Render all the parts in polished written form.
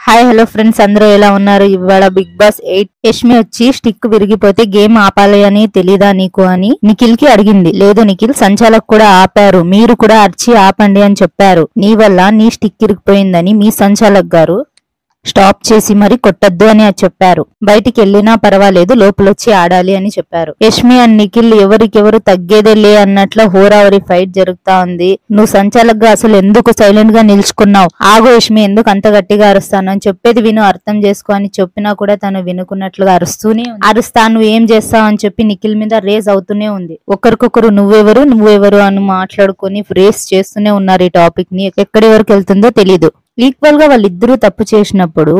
Hi hello friends, అందరూ ఎలా ఉన్నారు? ఇవాళ బిగ్ బాస్ 8 యష్మి వచ్చి స్టిక్ విరిగిపోతే గేమ్ ఆపాలి అని తెలీదా నీకు అని నిఖిల్ కి అడిగింది. లేదు నిఖిల్, సంచాలక్ కూడా ఆపారు, మీరు కూడా అర్చి ఆపండి అని చెప్పారు. నీ వల్ల నీ స్టిక్ ఇరిగిపోయిందని మీ సంచాలక్ గారు స్టాప్ చేసి మరి కొట్టద్దు అని చెప్పారు. బయటికి వెళ్ళినా పర్వాలేదు, లోపలొచ్చి ఆడాలి అని చెప్పారు. యష్మి అండ్ నిఖిల్ ఎవరికెవరు తగ్గేదే లే అన్నట్లు హోరావరి ఫైట్ జరుగుతా ఉంది. నువ్వు సంచాలక్ గా అసలు ఎందుకు సైలెంట్ గా నిల్చుకున్నావు? ఆగు యష్మి, ఎందుకు అంత గట్టిగా అరుస్తాను అని చెప్పేది విను, అర్థం చేసుకో అని చెప్పినా కూడా తను వినుకున్నట్లుగా అరుస్తా నువ్వు ఏం చేస్తావు అని చెప్పి నిఖిల్ మీద రేస్ అవుతూనే ఉంది. ఒకరికొకరు నువ్వెవరు అని మాట్లాడుకుని రేస్ చేస్తూనే ఉన్నారు. ఈ టాపిక్ ని ఎక్కడి వరకు వెళ్తుందో తెలీదు. ఈక్వల్ గా వాళ్ళిద్దరూ తప్పు చేసినప్పుడు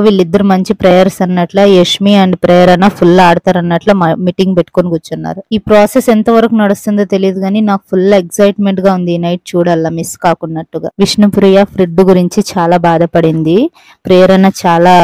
వీళ్ళిద్దరు మంచి ప్రేయర్స్ అన్నట్ల యష్మి అండ్ ప్రేరణ ఫుల్ ఆడతారు అన్నట్ల మీటింగ్ పెట్టుకుని కూర్చున్నారు. ఈ ప్రాసెస్ ఎంత వరకు నడుస్తుందో తెలియదు కానీ నాకు ఫుల్ ఎక్సైట్మెంట్ గా ఉంది. ఈ నైట్ చూడాలా మిస్ కాకున్నట్టుగా. విష్ణుప్రియ ఫ్రెడ్ గురించి చాలా బాధపడింది. ప్రేరణ చాలా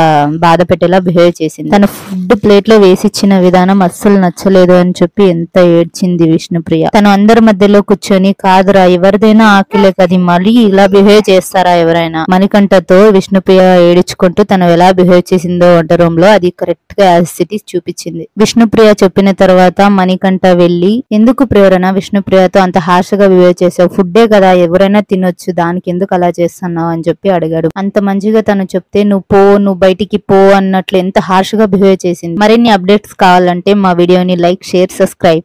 బాధ పెట్టేలా బిహేవ్ చేసింది. తన ఫుడ్ ప్లేట్ లో వేసిచ్చిన విధానం అస్సలు నచ్చలేదు అని చెప్పి ఎంత ఏడ్చింది విష్ణుప్రియ. తను అందరి మధ్యలో కూర్చొని, కాదురా ఎవరిదైనా ఆకిలే కది, మళ్ళీ ఇలా బిహేవ్ చేస్తారా ఎవరైనా? మణికంఠతో విష్ణుప్రియ ఏడుచుకుంటూ తను ఎలా బిహేవ్ చేసిందో వంట రూమ్ లో అది కరెక్ట్ గా యాజ్ ఇట్ ఈస్ చూపించింది. విష్ణుప్రియ చెప్పిన తర్వాత మణికంఠ వెళ్లి, ఎందుకు ప్రేరణ విష్ణుప్రియతో అంత హార్ష్ గా బిహేవ్ చేసావు? ఫుడ్డే కదా, ఎవరైనా తినొచ్చు, దానికి ఎందుకు అలా చేస్తున్నావు అని చెప్పి అడిగాడు. అంత మంచిగా తను చెప్తే నువ్వు బయటికి పో అన్నట్లు ఎంత హార్ష్ గా బిహేవ్ చేసింది. మరిన్ని అప్డేట్స్ కావాలంటే మా వీడియోని లైక్, షేర్, సబ్స్క్రైబ్.